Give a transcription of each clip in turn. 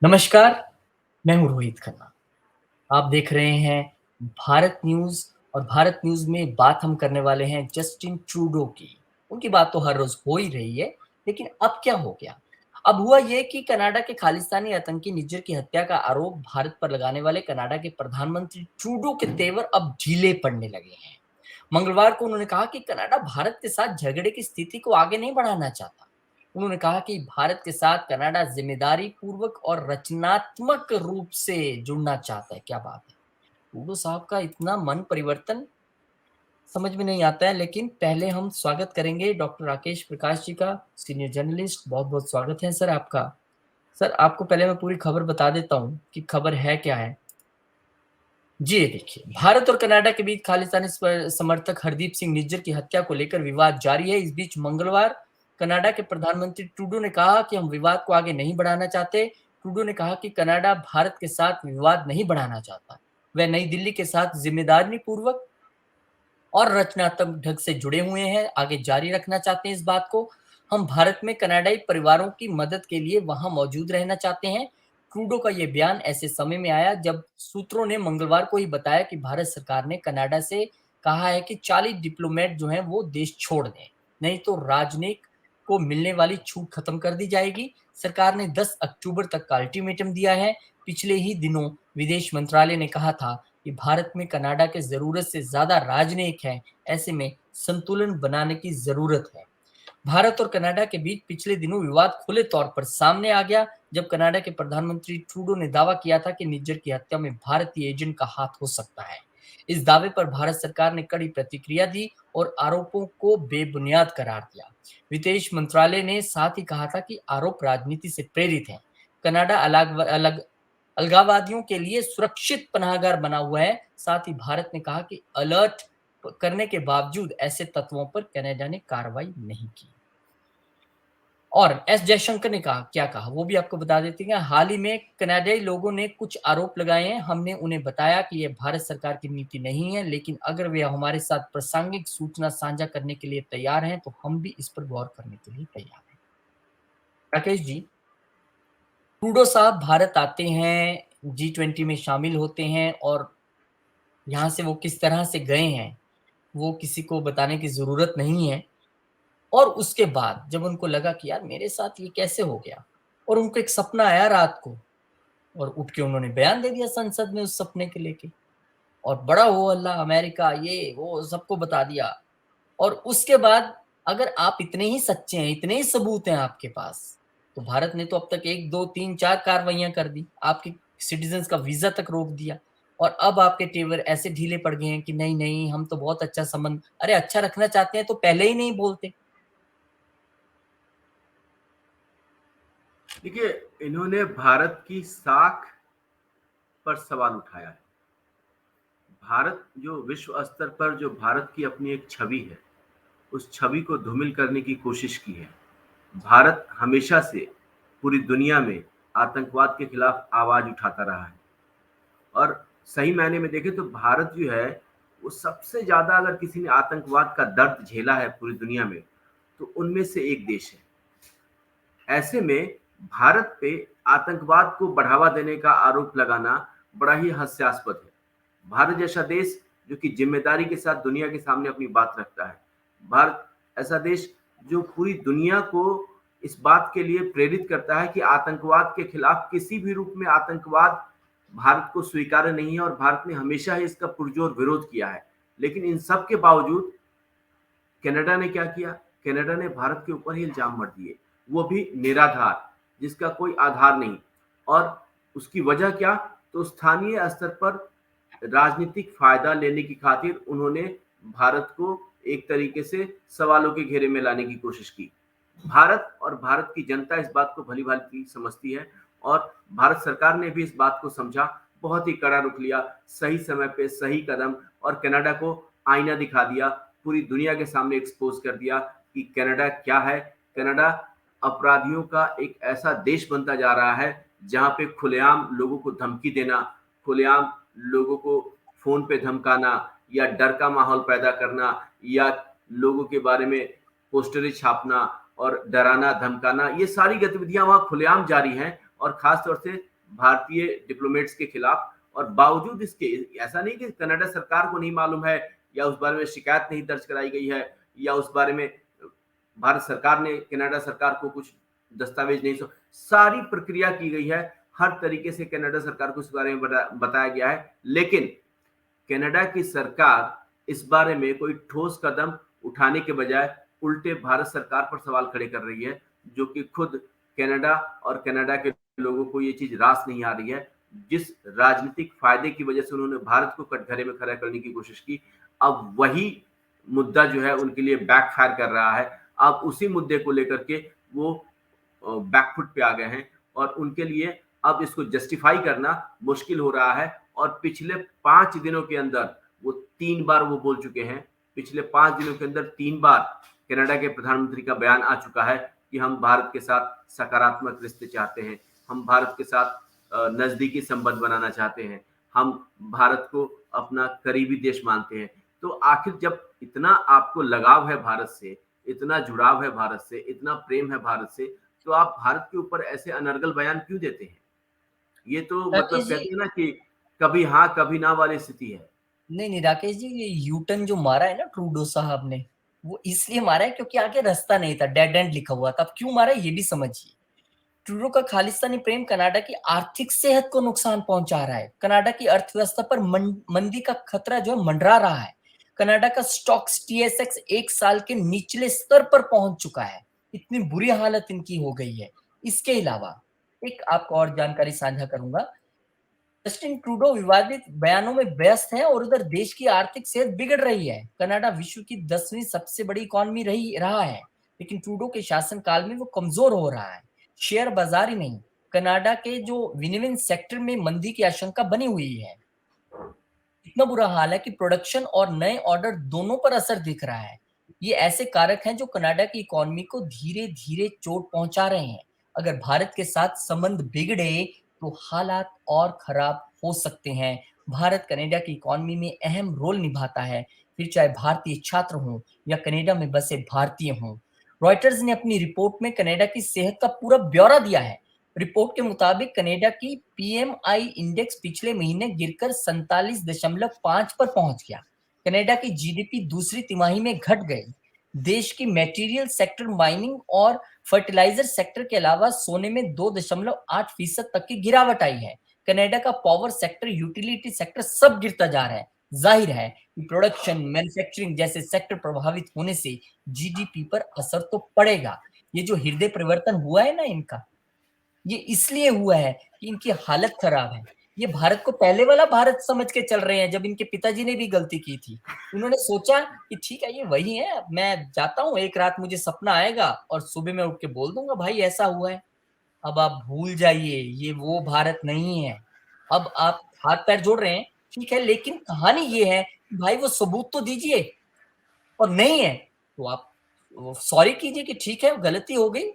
नमस्कार, मैं हूँ रोहित खन्ना। आप देख रहे हैं भारत न्यूज़ और भारत न्यूज़ में बात हम करने वाले हैं जस्टिन ट्रूडो की। उनकी बात तो हर रोज़ हो ही रही है, लेकिन अब क्या हो गया? अब हुआ ये कि कनाडा के खालिस्तानी आतंकी निज्जर की हत्या का आरोप भारत पर लगाने वाले कनाडा के प्रधानमंत्री ट्रूडो के तेवर अब ढीले पड़ने लगे हैं। मंगलवार को उन्होंने कहा कि कनाडा भारत के साथ झगड़े की स्थिति को आगे नहीं बढ़ाना चाहता। उन्होंने कहा कि भारत के साथ कनाडा जिम्मेदारी पूर्वक और रचनात्मक रूप से जुड़ना चाहता है। क्या बात है! टूडू साहब का इतना मन परिवर्तन समझ में नहीं आता है, लेकिन पहले हम स्वागत करेंगे डॉक्टर राकेश प्रकाश जी का, सीनियर जर्नलिस्ट। बहुत-बहुत स्वागत है सर आपका। सर, आपको पहले मैं पूरी खबर बता देता हूँ कि खबर है क्या है। जी, ये देखिए, भारत और कनाडा के बीच खालिस्तानी समर्थक हरदीप सिंह निज्जर की हत्या को लेकर विवाद जारी है। इस बीच मंगलवार कनाडा के प्रधानमंत्री ट्रूडो ने कहा कि हम विवाद को आगे नहीं बढ़ाना चाहते। ट्रूडो ने कहा कि कनाडा भारत के साथ विवाद नहीं बढ़ाना चाहता। वह नई दिल्ली के साथ जिम्मेदारीपूर्वक और रचनात्मक ढंग से जुड़े हुए हैं, आगे जारी रखना चाहते हैं इस बात को। हम भारत में कनाडाई परिवारों की मदद के लिए वहाँ मौजूद रहना चाहते हैं। ट्रूडो का ये बयान ऐसे समय में आया जब सूत्रों ने मंगलवार को ही बताया कि भारत सरकार ने कनाडा से कहा है कि 40 डिप्लोमेट जो हैं वो देश छोड़ दें, नहीं तो राजनयिक को मिलने वाली छूट खत्म कर दी जाएगी। सरकार ने 10 अक्टूबर तक का अल्टीमेटम दिया है। पिछले ही दिनों विदेश मंत्रालय ने कहा था कि भारत में कनाडा के ज़रूरत से ज़्यादा राजनयिक हैं, ऐसे में संतुलन बनाने की ज़रूरत है। भारत और कनाडा के बीच पिछले दिनों विवाद खुले तौर पर सामने आ गया, जब कनाडा के प्रधानमंत्री ट्रूडो ने दावा किया था कि निज्जर की हत्या में भारतीय एजेंट का हाथ हो सकता है। इस दावे पर भारत सरकार ने कड़ी प्रतिक्रिया दी और आरोपों को बेबुनियाद करार दिया। विदेश मंत्रालय ने साथ ही कहा था कि आरोप राजनीति से प्रेरित हैं। कनाडा अलगाववादियों के लिए सुरक्षित पनाहगार बना हुआ है। साथ ही भारत ने कहा कि अलर्ट करने के बावजूद ऐसे तत्वों पर कनाडा ने कार्रवाई नहीं की। और एस जयशंकर ने क्या कहा वो भी आपको बता देते हैं। हाल ही में कनाडाई लोगों ने कुछ आरोप लगाए हैं। हमने उन्हें बताया कि ये भारत सरकार की नीति नहीं है, लेकिन अगर वे हमारे साथ प्रासंगिक सूचना साझा करने के लिए तैयार हैं, तो हम भी इस पर गौर करने के लिए तैयार हैं। राकेश जी, ट्रूडो साहब भारत आते हैं, G20 में शामिल होते हैं और यहाँ से वो किस तरह से गए हैं, वो किसी को बताने की ज़रूरत नहीं है। और उसके बाद जब उनको लगा कि यार मेरे साथ ये कैसे हो गया, और उनको एक सपना आया रात को, और उठ के उन्होंने बयान दे दिया संसद में उस सपने को लेके, और बड़ा हो हल्ला, अमेरिका ये वो सबको बता दिया। और उसके बाद अगर आप इतने ही सच्चे हैं, इतने ही सबूत हैं आपके पास, तो भारत ने तो अब तक 1, 2, 3, 4 कार्रवाइयाँ कर दी। आपके सिटीज़न्स का वीज़ा तक रोक दिया, और अब आपके तेवर ऐसे ढीले पड़ गए हैं कि नहीं, नहीं हम तो बहुत अच्छा संबंध, अरे अच्छा रखना चाहते हैं तो पहले ही नहीं बोलते। देखिए, इन्होंने भारत की साख पर सवाल उठाया है। भारत जो विश्व स्तर पर जो भारत की अपनी एक छवि है, उस छवि को धूमिल करने की कोशिश की है। भारत हमेशा से पूरी दुनिया में आतंकवाद के खिलाफ आवाज़ उठाता रहा है और सही मायने में देखें तो भारत जो है, वो सबसे ज़्यादा अगर किसी ने आतंकवाद का दर्द झेला है पूरी दुनिया में, तो उनमें से एक देश है। ऐसे में भारत पे आतंकवाद को बढ़ावा देने का आरोप लगाना बड़ा ही हास्यास्पद है। भारत जैसा देश जो कि जिम्मेदारी के साथ दुनिया के सामने अपनी बात रखता है। भारत ऐसा देश जो पूरी दुनिया को इस बात के लिए प्रेरित करता है कि आतंकवाद के खिलाफ किसी भी रूप में आतंकवाद भारत को स्वीकार्य नहीं है और भारत ने हमेशा ही इसका पुरजोर विरोध किया है। लेकिन इन सब के बावजूद कनाडा ने क्या किया? कनाडा ने भारत के ऊपर ही इल्जाम मढ़ दिए, वो भी निराधार, जिसका कोई आधार नहीं। और उसकी वजह क्या? तो स्थानीय स्तर पर राजनीतिक फायदा लेने की खातिर उन्होंने भारत को एक तरीके से सवालों के घेरे में लाने की कोशिश की। भारत और भारत की जनता इस बात को भली-भांति समझती है और भारत सरकार ने भी इस बात को समझा, बहुत ही कड़ा रुख लिया, सही समय पे सही कदम, और कनाडा को आईना दिखा दिया, पूरी दुनिया के सामने एक्सपोज़ कर दिया कि कनाडा क्या है। कनाडा अपराधियों का एक ऐसा देश बनता जा रहा है, जहाँ पे खुलेआम लोगों को धमकी देना, खुलेआम लोगों को फ़ोन पे धमकाना या डर का माहौल पैदा करना या लोगों के बारे में पोस्टरें छापना और डराना, धमकाना, ये सारी गतिविधियाँ वहाँ खुलेआम जारी हैं। और ख़ास तौर से भारतीय डिप्लोमेट्स के खिलाफ, और बावजूद इसके ऐसा नहीं कि कनाडा सरकार को नहीं मालूम है या उस बारे में शिकायत नहीं दर्ज कराई गई है या उस बारे में भारत सरकार ने कनाडा सरकार को कुछ दस्तावेज नहीं, सारी प्रक्रिया की गई है, हर तरीके से कनाडा सरकार को इस बारे में बताया गया है, लेकिन कनाडा की सरकार इस बारे में कोई ठोस कदम उठाने के बजाय उल्टे भारत सरकार पर सवाल खड़े कर रही है, जो कि खुद कनाडा और कनाडा के लोगों को ये चीज रास नहीं आ रही है। जिस राजनीतिक फायदे की वजह से उन्होंने भारत को कटघरे में खड़ा करने की कोशिश की, अब वही मुद्दा जो है उनके लिए बैकफायर कर रहा है। अब उसी मुद्दे को लेकर के वो बैकफुट पे आ गए हैं और उनके लिए अब इसको जस्टिफाई करना मुश्किल हो रहा है। और पिछले 5 दिनों के अंदर वो 3 बार वो बोल चुके हैं, पिछले 5 दिनों के अंदर 3 बार कनाडा के प्रधानमंत्री का बयान आ चुका है कि हम भारत के साथ सकारात्मक रिश्ते चाहते हैं, हम भारत के साथ नजदीकी संबंध बनाना चाहते हैं, हम भारत को अपना करीबी देश मानते हैं। तो आखिर जब इतना आपको लगाव है भारत से, इतना जुड़ाव है भारत से, इतना प्रेम है भारत से, तो आप भारत के ऊपर ऐसे अनर्गल बयान क्यों देते हैं? ये तो मतलब राकेश जी, कहते हैं ना कि कभी हाँ कभी ना वाली स्थिति है। नहीं राकेश जी, ये यूटर्न जो मारा है ना ट्रूडो साहब ने, वो इसलिए मारा है क्योंकि आगे रास्ता नहीं था, डेड एंड लिखा हुआ था। अब क्यों मारा है ये भी समझिए। ट्रूडो का खालिस्तानी प्रेम कनाडा की आर्थिक सेहत को नुकसान पहुंचा रहा है। कनाडा की अर्थव्यवस्था पर मंदी का खतरा जो है मंडरा रहा है। कनाडा का स्टॉक्स TSX 1 साल के निचले स्तर पर पहुंच चुका है। इतनी बुरी हालत इनकी हो गई है। इसके अलावा एक आपको और जानकारी साझा करूंगा। जस्टिन ट्रूडो विवादित बयानों में व्यस्त है और उधर देश की आर्थिक सेहत बिगड़ रही है। कनाडा विश्व की 10वीं सबसे बड़ी इकॉनमी रहा है, लेकिन ट्रूडो के शासनकाल में वो कमजोर हो रहा है। शेयर बाजार ही नहीं, कनाडा के जो विनिमय सेक्टर में मंदी की आशंका बनी हुई है। इतना बुरा हाल है कि प्रोडक्शन और नए ऑर्डर दोनों पर असर दिख रहा है। ये ऐसे कारक हैं जो कनाडा की इकोनॉमी को धीरे धीरे चोट पहुंचा रहे हैं। अगर भारत के साथ संबंध बिगड़े तो हालात और खराब हो सकते हैं। भारत कनाडा की इकोनॉमी में अहम रोल निभाता है, फिर चाहे भारतीय छात्र हों या कनाडा में बसे भारतीय हों। रॉयटर्स ने अपनी रिपोर्ट में कनाडा की सेहत का पूरा ब्यौरा दिया है। रिपोर्ट के मुताबिक कनाडा की PMI इंडेक्स पिछले महीने गिरकर 47.5 पर पहुंच गया। कनाडा की GDP दूसरी तिमाही में घट गई। देश की मटेरियल सेक्टर, माइनिंग और फर्टिलाइजर सेक्टर के अलावा सोने में 2.8% तक की गिरावट आई है। कनाडा का पावर सेक्टर, यूटिलिटी सेक्टर सब गिरता जा रहा है। जाहिर है कि प्रोडक्शन, मैन्युफैक्चरिंग जैसे सेक्टर प्रभावित होने से GDP पर असर तो पड़ेगा। ये जो हृदय परिवर्तन हुआ है ना इनका, ये इसलिए हुआ है कि इनकी हालत खराब है। ये भारत को पहले वाला भारत समझ के चल रहे हैं, जब इनके पिताजी ने भी गलती की थी। उन्होंने सोचा कि ठीक है ये वही है, मैं जाता हूँ, एक रात मुझे सपना आएगा और सुबह मैं उठ के बोल दूंगा भाई ऐसा हुआ है। अब आप भूल जाइए, ये वो भारत नहीं है। अब आप हाथ पैर जोड़ रहे हैं, ठीक है, लेकिन कहानी ये है भाई वो सबूत तो दीजिए, और नहीं है तो आप सॉरी कीजिए कि ठीक है गलती हो गई,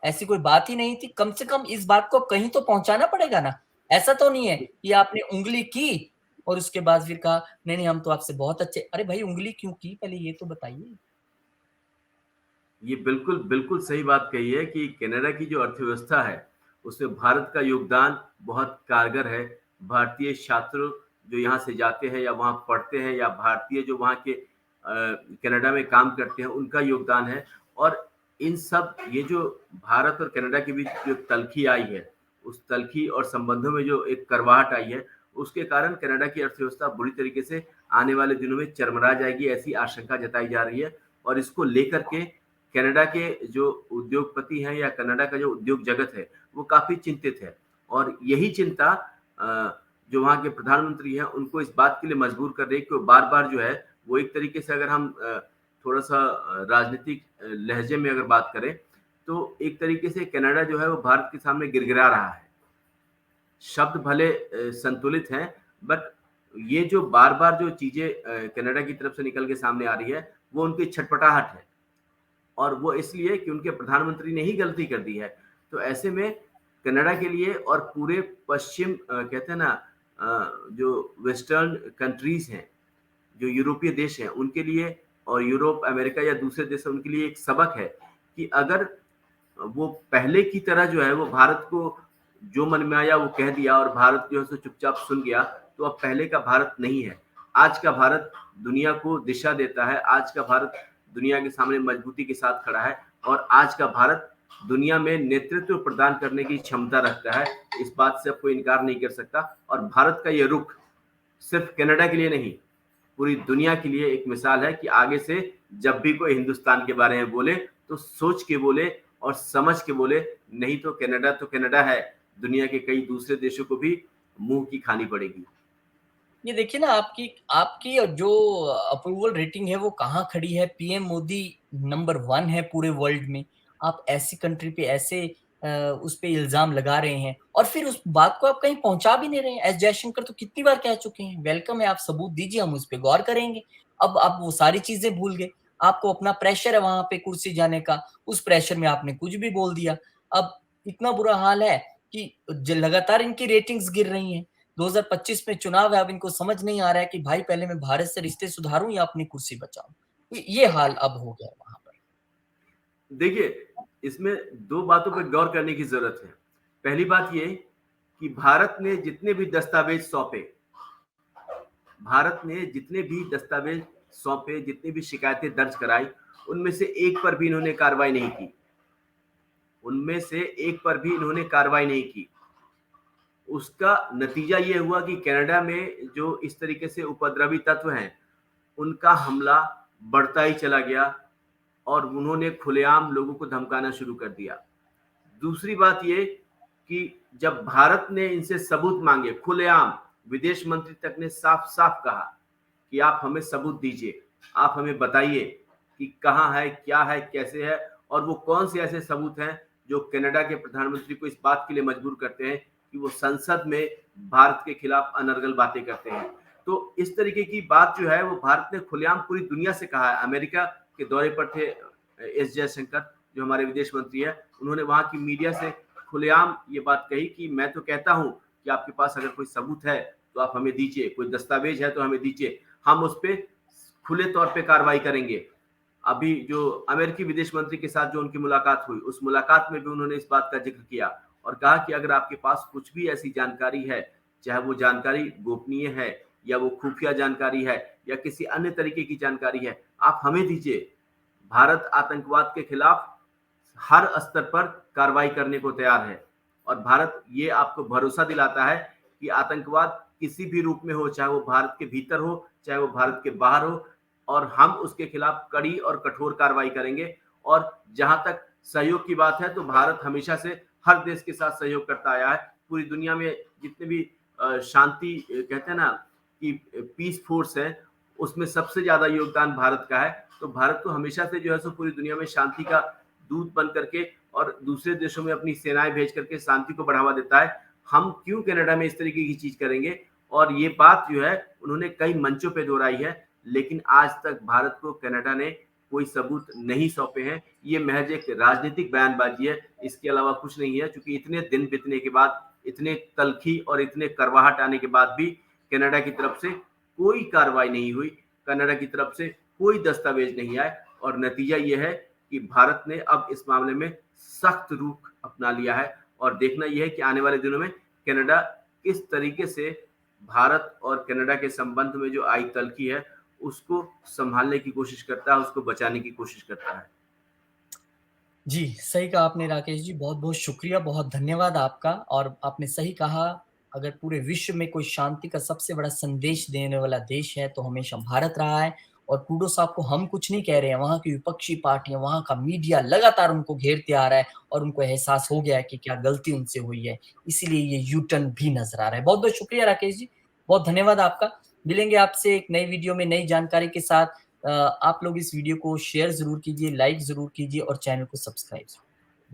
ऐसी कोई बात ही नहीं थी। कम से कम इस बात को कहीं तो पहुंचाना पड़ेगा ना। ऐसा तो नहीं है कि आपने उंगली की और उसके बाद फिर कहा नहीं नहीं हम तो आपसे बहुत अच्छे। अरे भाई उंगली क्यों की, पहले ये तो बताइए। ये बिल्कुल बिल्कुल सही बात कही है कि कनाडा की जो अर्थव्यवस्था है उसमें भारत का योगदान बहुत कारगर है। भारतीय छात्र जो यहाँ से जाते हैं या वहाँ पढ़ते हैं, या भारतीय जो वहाँ के कनाडा में काम करते हैं, उनका योगदान है। और इन सब ये जो भारत और कनाडा के बीच जो तलखी आई है, उस तलखी और संबंधों में जो एक करवाहट आई है, उसके कारण कनाडा की अर्थव्यवस्था बुरी तरीके से आने वाले दिनों में चरमरा जाएगी, ऐसी आशंका जताई जा रही है। और इसको लेकर के कनाडा के जो उद्योगपति हैं या कनाडा का जो उद्योग जगत है, वो काफ़ी चिंतित है। और यही चिंता जो वहाँ के प्रधानमंत्री हैं, उनको इस बात के लिए मजबूर कर रही है कि वो बार-बार जो है, वो एक तरीके से अगर हम थोड़ा-सा राजनीतिक लहजे में अगर बात करें, तो एक तरीके से कनाडा जो है, वो भारत के सामने गिड़गिड़ा रहा है। शब्द भले संतुलित हैं, बट ये जो बार-बार जो चीज़ें कनाडा की तरफ से निकल के सामने आ रही है, वो उनकी छटपटाहट है। और वो इसलिए कि उनके प्रधानमंत्री ने ही गलती कर दी है। तो ऐसे में कनाडा के लिए और पूरे पश्चिम कहते हैं ना जो वेस्टर्न कंट्रीज़ हैं, जो यूरोपीय देश हैं, उनके लिए और यूरोप, अमेरिका या दूसरे देश हैं, उनके लिए एक सबक है कि अगर वो पहले की तरह जो है वो भारत को जो मन में आया वो कह दिया और भारत जो है सो चुपचाप सुन गया, तो अब पहले का भारत नहीं है। आज का भारत दुनिया को दिशा देता है, आज का भारत दुनिया के सामने मजबूती के साथ खड़ा है और आज का भारत दुनिया में नेतृत्व प्रदान करने की क्षमता रखता है। इस बात से अब कोई इनकार नहीं कर सकता और भारत का ये रुख सिर्फ कनाडा के लिए नहीं, पूरी दुनिया के लिए एक मिसाल है कि आगे से जब भी कोई हिंदुस्तान के बारे में बोले तो सोच के बोले और समझ के बोले, नहीं तो कनाडा है, दुनिया के कई दूसरे देशों को भी मुंह की खानी पड़ेगी। ये देखिए ना, आपकी आपकी जो अप्रूवल रेटिंग है वो कहाँ खड़ी है। पीएम मोदी नंबर 1 है पूरे वर्ल्ड में। आप ऐसी कंट्री पे ऐसे उस पे इल्जाम लगा रहे हैं और फिर उस बात को आप कहीं पहुंचा भी नहीं रहे हैं। एस जयशंकर तो कितनी बार कह चुके हैं, वेलकम है, आप सबूत दीजिए, हम उस पे गौर करेंगे। अब आप वो सारी चीजें भूल गए। आपको अपना प्रेशर है वहां पे कुर्सी जाने का, उस प्रेशर में आपने कुछ भी बोल दिया। अब इतना बुरा हाल है कि लगातार इनकी रेटिंग्स गिर रही हैं। 2025 में चुनाव है, अब इनको समझ नहीं आ रहा है कि भाई पहले मैं भारत से रिश्ते सुधारूं या अपनी कुर्सी बचाऊं। ये हाल अब हो गया वहां पर। देखिए, इसमें 2 बातों पर गौर करने की ज़रूरत है। पहली बात ये कि भारत ने जितने भी दस्तावेज़ सौंपे, जितनी भी शिकायतें दर्ज कराई, उनमें से एक पर भी इन्होंने कार्रवाई नहीं की। उसका नतीजा ये हुआ कि कनाडा में जो इस तरीके से उपद्रवी तत्व हैं, उनका हमला बढ़ता ही चला गया और उन्होंने खुलेआम लोगों को धमकाना शुरू कर दिया। दूसरी बात ये कि जब भारत ने इनसे सबूत मांगे खुलेआम, विदेश मंत्री तक ने साफ-साफ कहा कि आप हमें सबूत दीजिए, आप हमें बताइए कि कहाँ है, क्या है, कैसे है और वो कौन से ऐसे सबूत हैं जो कनाडा के प्रधानमंत्री को इस बात के लिए मजबूर करते हैं कि वो संसद में भारत के खिलाफ अनर्गल बातें करते हैं। तो इस तरीके की बात जो है वो भारत ने खुलेआम पूरी दुनिया से कहा है। अमेरिका के दौरे पर थे एस जयशंकर, जो हमारे विदेश मंत्री है, उन्होंने वहां की मीडिया से खुलेआम ये बात कही कि मैं तो कहता हूं कि आपके पास अगर कोई सबूत है तो आप हमें दीजिए, कोई दस्तावेज है तो हमें दीजिए, हम उस पर खुले तौर पे कार्रवाई करेंगे। अभी जो अमेरिकी विदेश मंत्री के साथ जो उनकी मुलाकात हुई, उस मुलाकात में भी उन्होंने इस बात का जिक्र किया और कहा कि अगर आपके पास कुछ भी ऐसी जानकारी है, चाहे वो जानकारी गोपनीय है या वो खुफिया जानकारी है या किसी अन्य तरीके की जानकारी है, आप हमें दीजिए। भारत आतंकवाद के खिलाफ हर स्तर पर कार्रवाई करने को तैयार है और भारत ये आपको भरोसा दिलाता है कि आतंकवाद किसी भी रूप में हो, चाहे वो भारत के भीतर हो, चाहे वो भारत के बाहर हो, और हम उसके खिलाफ कड़ी और कठोर कार्रवाई करेंगे। और जहां तक सहयोग की बात है तो भारत हमेशा से हर देश के साथ सहयोग करता आया है। पूरी दुनिया में जितने भी शांति कहते हैं ना कि पीस फोर्स है, उसमें सबसे ज्यादा योगदान भारत का है। तो भारत तो हमेशा से जो है सो पूरी दुनिया में शांति का दूत बन करके और दूसरे देशों में अपनी सेनाएं भेज करके शांति को बढ़ावा देता है। हम क्यों कनाडा में इस तरीके की चीज करेंगे? और ये बात जो है उन्होंने कई मंचों पे दोहराई है, लेकिन आज तक भारत को कनाडा ने कोई सबूत नहीं सौंपे हैं। ये महज एक राजनीतिक बयानबाजी है, इसके अलावा कुछ नहीं है। क्योंकि इतने दिन बीतने के बाद, इतने तल्खी और इतने करवाहट आने के बाद भी कनाडा की तरफ से कोई कार्रवाई नहीं हुई, कनाडा की तरफ से कोई दस्तावेज नहीं आए और नतीजा ये है कि भारत ने अब इस मामले में सख्त रुख अपना लिया है। और देखना यह है कि आने वाले दिनों में कनाडा किस तरीके से भारत और कनाडा के संबंध में जो आई तल्खी है उसको संभालने की कोशिश करता है, उसको बचाने की कोशिश करता है। जी, सही कहा आपने राकेश जी, बहुत-बहुत शुक्रिया, बहुत धन्यवाद आपका। और आपने सही कहा, अगर पूरे विश्व में कोई शांति का सबसे बड़ा संदेश देने वाला देश है, तो हमेशा भारत रहा है। और ट्रूडो साहब को हम कुछ नहीं कह रहे हैं, वहाँ की विपक्षी पार्टियाँ, वहाँ का मीडिया लगातार उनको घेरते आ रहा है और उनको एहसास हो गया है कि क्या गलती उनसे हुई है, इसीलिए ये यू टर्न भी नज़र आ रहा है। बहुत-बहुत शुक्रिया राकेश जी, बहुत धन्यवाद आपका। मिलेंगे आपसे एक नई वीडियो में नई जानकारी के साथ। आप लोग इस वीडियो को शेयर ज़रूर कीजिए, लाइक ज़रूर कीजिए और चैनल को सब्सक्राइब